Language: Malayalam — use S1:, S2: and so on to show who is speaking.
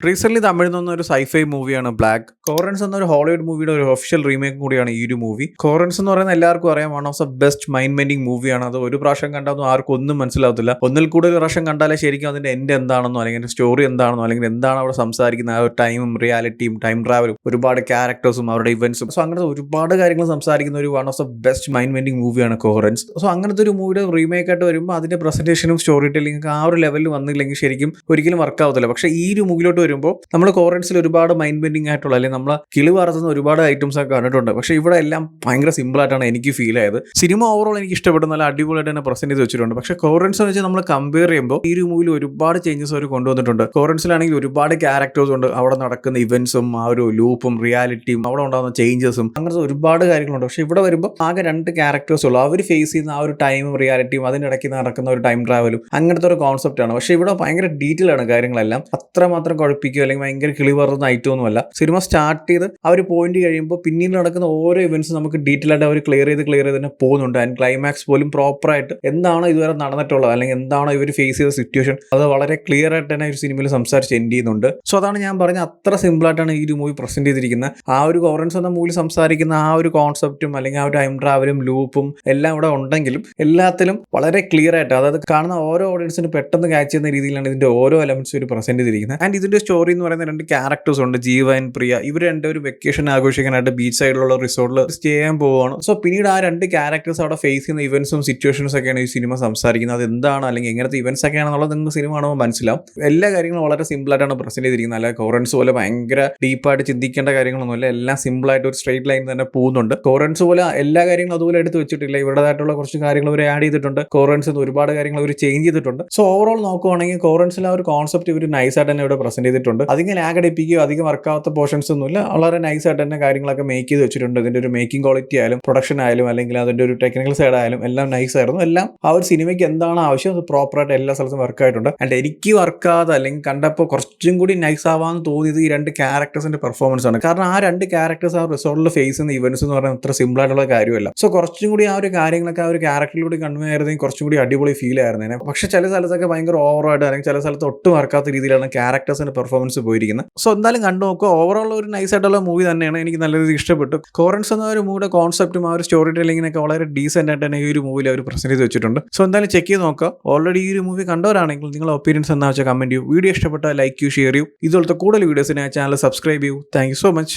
S1: റീസെന്റ് തമിഴിൽ നിന്നൊരു സൈഫൈ മൂവിയാണ് ബ്ലാക്ക്. കോറൻസ് എന്നൊരു ഹോളിവുഡ് മൂവിയുടെ ഒരു ഒഫീഷ്യൽ റീമേക്ക് കൂടിയാണ് ഈ ഒരു മൂവി. കോറൻസ് എന്ന് പറയുന്ന എല്ലാവർക്കും അറിയാം, one of the best mind mending മൂവിയാണ്. അത് ഒരു പ്രാവശ്യം കണ്ടാൽ ആർക്കും ഒന്നും മനസ്സിലാവത്തില്ല. ഒന്നിൽ കൂടുതൽ പ്രാവശ്യം കണ്ടാലേ ശരിക്കും അതിന്റെ എൻഡ് എന്താണെന്നോ അല്ലെങ്കിൽ സ്റ്റോറി എന്താണെന്നോ അല്ലെങ്കിൽ എന്താണ് അവിടെ സംസാരിക്കുന്ന ആ ഒരു ടൈമും റിയാലിറ്റിയും ടൈം ട്രാവലും ഒരുപാട് ക്യാരക്ടേഴ്സും അവരുടെ ഇവന്റ്സും അങ്ങനത്തെ ഒരുപാട് കാര്യങ്ങൾ സംസാരിക്കുന്ന ഒരു one of the best mind mending മൂവിയാണ് കോറൻസ്. അങ്ങനത്തെ ഒരു മൂവിയുടെ റീമേക്ക് ആയിട്ട് വരുമ്പോൾ അതിന്റെ പ്രസന്റേഷനും സ്റ്റോറി ടെല്ലിംഗ് ആ ഒരു ലെവലിൽ വന്നില്ലെങ്കിൽ ശരിക്കും ഒരിക്കലും വർക്ക് ആവത്തില്ല. പക്ഷേ ഈ ഒരു മൂവിയിലോട്ട് വരുമ്പോൾ നമ്മൾ കോറൻസിൽ ഒരുപാട് മൈൻഡ് ബെൻഡിങ് ആയിട്ടുള്ള അല്ലെങ്കിൽ നമ്മൾ കിളി പറത്തുന്ന ഒരുപാട് ഐറ്റംസ് ഒക്കെ കണ്ടിട്ടുണ്ട്. പക്ഷേ ഇവിടെ എല്ലാം ഭയങ്കര സിമ്പിൾ ആയിട്ടാണ് എനിക്ക് ഫീൽ ആയത്. സിനിമ ഓവറോൾ എനിക്ക് ഇഷ്ടപ്പെട്ടു, നല്ല അടിപൊളിയായിട്ട് തന്നെ പ്രസന്റ് ചെയ്ത് വെച്ചിട്ടുണ്ട്. പക്ഷേ കോറൻസ് വെച്ച് നമ്മൾ കമ്പയർ ചെയ്യുമ്പോൾ ഈ ഒരു മൂവിയിൽ ഒരുപാട് ചേഞ്ചസ് അവർ കൊണ്ടുവന്നിട്ടുണ്ട്. കോറൻസിലാണെങ്കിൽ ഒരുപാട് ക്യാരക്ടേഴ്സ് ഉണ്ട്, അവിടെ നടക്കുന്ന ഇവന്റ്സും ആ ഒരു ലൂപ്പും റിയാലിറ്റിയും അവിടെ ഉണ്ടാകുന്ന ചേഞ്ചസും അങ്ങനത്തെ ഒരുപാട് കാര്യങ്ങളുണ്ട്. പക്ഷേ ഇവിടെ വരുമ്പോൾ ആകെ 2 ക്യാരക്ടേഴ്സ് ഉള്ളൂ. അവർ ഫേസ് ചെയ്യുന്ന ആ ഒരു ടൈമും റിയാലിറ്റിയും അതിനിടയ്ക്ക് നടക്കുന്ന ഒരു ടൈം ട്രാവലും അങ്ങനത്തെ ഒരു കോൺസെപ്റ്റാണ്. പക്ഷേ ഇവിടെ ഭയങ്കര ഡീറ്റെയിൽ ആണ് കാര്യങ്ങളെല്ലാം. അത്രമാത്രം കുഴപ്പിക്കുക അല്ലെങ്കിൽ ഭയങ്കര കിളി പറയുന്ന ഐറ്റമൊന്നുമല്ല. സിനിമ സ്റ്റാർട്ട് ചെയ്ത് ആ ഒരു പോയിന്റ് കഴിയുമ്പോൾ പിന്നീട് നടക്കുന്ന ഓരോ ഇവന്റ്സ് നമുക്ക് ഡീറ്റെയിൽ ആയിട്ട് അവർ ക്ലിയർ ചെയ്ത് തന്നെ പോകുന്നുണ്ട്. ആൻഡ് ക്ലൈമാക്സ് പോലും പ്രോപ്പറായിട്ട് എന്താണോ ഇതുവരെ നടന്നിട്ടുള്ളത് അല്ലെങ്കിൽ എന്താണോ ഇവർ ഫേസ് ചെയ്ത സിറ്റുവേഷൻ അത് വളരെ ക്ലിയർ ആയിട്ട് തന്നെ ഒരു സിനിമയിൽ സംസാരിച്ച് എൻഡ് ചെയ്യുന്നുണ്ട്. സോ അതാണ് ഞാൻ പറഞ്ഞ അത്ര സിമ്പിൾ ആയിട്ടാണ് ഈ ഒരു മൂവി പ്രസന്റ് ചെയ്തിരിക്കുന്നത്. ആ ഒരു കോറൻസ് എന്ന മൂവിയിൽ സംസാരിക്കുന്ന ആ ഒരു കോൺസെപ്റ്റും അല്ലെങ്കിൽ ആ ഒരു ടൈം ട്രാവലും ലൂപ്പും എല്ലാം ഇവിടെ ഉണ്ടെങ്കിലും എല്ലാത്തിലും വളരെ ക്ലിയർ ആയിട്ട്, അതായത് കാണുന്ന ഓരോ ഓഡിയൻസിന് പെട്ടെന്ന് ക്യാച്ച് ചെയ്യുന്ന രീതിയിലാണ് ഇതിന്റെ ഓരോ എലമെന്റ്സും ഒരു പ്രസന്റ് ചെയ്തിരിക്കുന്നത്. ആൻഡ് ഇതിന്റെ സ്റ്റോറി എന്ന് പറയുന്ന 2 ക്യാരക്ടേഴ്സ് ഉണ്ട്, ജീവ ആൻഡ് പ്രിയ. ഇവർ ഒരു വെക്കേഷൻ ആഘോഷിക്കാനായിട്ട് ബീച്ച് സൈഡിലുള്ള റിസോർട്ടിൽ സ്റ്റേ ചെയ്യാൻ പോവുകയാണ്. സോ പിന്നീട് ആ 2 ക്യാരക്ടേഴ്സ് അവിടെ ഫേസ് ചെയ്യുന്ന ഇവന്റ്സും സിറ്റുവേഷൻസും ഒക്കെയാണ് ഈ സിനിമ സംസാരിക്കുന്നത്. അത് എന്താണ് അല്ലെങ്കിൽ എങ്ങനത്തെ ഇവന്റ്സ് ഒക്കെയാണെന്നുള്ളത് നിങ്ങൾക്ക് സിനിമ കാണുമ്പോൾ മനസ്സിലാവും. എല്ലാ കാര്യങ്ങളും വളരെ സിമ്പിൾ ആയിട്ടാണ് പ്രസന്റ് ചെയ്തിരിക്കുന്നത്. അല്ല കോറൻസ് പോലെ ഭയങ്കര ഡീപ്പായിട്ട് ചിന്തിക്കേണ്ട കാര്യങ്ങളൊന്നുമില്ല. എല്ലാം സിമ്പിൾ ആയിട്ട് ഒരു സ്ട്രേറ്റ് ലൈൻ തന്നെ പോകുന്നുണ്ട്. കോറൻസ് പോലെ എല്ലാ കാര്യങ്ങളും അതുപോലെ എടുത്ത് വെച്ചിട്ടില്ല. ഇവരുടേതായിട്ടുള്ള കുറച്ച് കാര്യങ്ങൾ അവർ ആഡ് ചെയ്തിട്ടുണ്ട്. കോറൻസ് ഒരുപാട് കാര്യങ്ങൾ അവർ ചേഞ്ച് ചെയ്തിട്ടുണ്ട്. സോ ഓവറോൾ നോക്കുവാണെങ്കിൽ കോറൻസിൽ ആ ഒരു കോൺസെപ്റ്റ് ഇവർ നൈസായിട്ട് തന്നെ ഇവിടെ പ്രസന്റ് ചെയ്തിട്ടുണ്ട്. അധികം ലാഗ് അടിപ്പിക്കുകയോ അധികം വർക്കാവാത്ത പോർഷൻസ് ഒന്നുമില്ല. വളരെ നൈസായിട്ട് തന്നെ കാര്യങ്ങളൊക്കെ മേക്ക് ചെയ്ത് വെച്ചിട്ടുണ്ട്. ഇതിന്റെ ഒരു മേക്കിംഗ് ക്വാളിറ്റി ആയാലും പ്രൊഡക്ഷൻ ആയാലും അല്ലെങ്കിൽ അതിന്റെ ഒരു ടെക്നിക്കൽ സൈഡ് ആയാലും എല്ലാം നൈസ് ആയിരുന്നു. എല്ലാം ആ ഒരു സിനിമയ്ക്ക് എന്താണ് ആവശ്യം അത് പ്രോപ്പറായിട്ട് എല്ലാ സ്ഥലത്തും വർക്ക് ആയിട്ടുണ്ട്. ആൻഡ് എനിക്ക് വർക്കാതെ അല്ലെങ്കിൽ കണ്ടപ്പോൾ കുറച്ചും കൂടി നൈസ് ആവാന്ന് തോന്നിയത് ഈ 2 ക്യാരക്ടേഴ്സിന്റെ പെർഫോമൻസ് ആണ്. കാരണം ആ 2 ക്യാരക്ടേഴ്സ് ആ റിസോർട്ടിൽ ഫേസ് ചെയ്യുന്ന ഇവന്റ്സ് എന്ന് പറയുന്നത് അത്ര സിമ്പിൾ ആയിട്ടുള്ള കാര്യമല്ല. സോ കുറച്ചും കൂടി ആ ഒരു കാര്യങ്ങളൊക്കെ ആ ഒരു ക്യാരക്ടറിലൂടെ കൺവേ ആയിരുന്നെങ്കിൽ കുറച്ചും കൂടി അടിപൊളി ഫീൽ ആയിരുന്നേനെ. പക്ഷേ ചില സ്ഥലത്തൊക്കെ ഭയങ്കര ഓവറായിട്ട് അല്ലെങ്കിൽ ചില സ്ഥലത്ത് ഒട്ടും വർക്കാത്ത രീതിയിലാണ് ക്യാരക്ടേഴ്സിന്റെ പെർഫോമൻസ് പോയിരിക്കുന്നത്. സോ എന്തായാലും കണ്ടു നോക്കുക. ഓവറോൾ ഒരു നൈസ് ആയിട്ടുള്ള മൂവി തന്നെയാണ്. എനിക്ക് നല്ല രീതിയിൽ ഇഷ്ടപ്പെട്ടു. കോറൻസ് എന്ന ഒരു മൂവിയുടെ കോൺസെപ്റ്റും ആ ഒരു സ്റ്റോറി ടെല്ലിങ്ങിനൊക്കെ വളരെ ഡീസെന്റ് ആയിട്ട് തന്നെ ഈ ഒരു മൂവിയിൽ അവർ പ്രസന്റ് ചെയ്ത് വെച്ചിട്ടുണ്ട്. സോ എന്തായാലും ചെക്ക് ചെയ്ത് നോക്കുക. ഓൾറെഡി ഈ ഒരു മൂവി കണ്ടവരാണെങ്കിൽ നിങ്ങളുടെ ഒപ്പീനിയൻസ് എന്താ വെച്ചാൽ കമന്റ് ചെയ്യൂ. വീഡിയോ ഇഷ്ടപ്പെട്ടാൽ ലൈക്ക് ചെയ്യൂ, ഷെയർ ചെയ്യൂ. ഇതുപോലത്തെ കൂടുതൽ വീഡിയോസിനെ ചാനൽ സബ്സ്ക്രൈബ് ചെയ്യൂ. Thank you so much.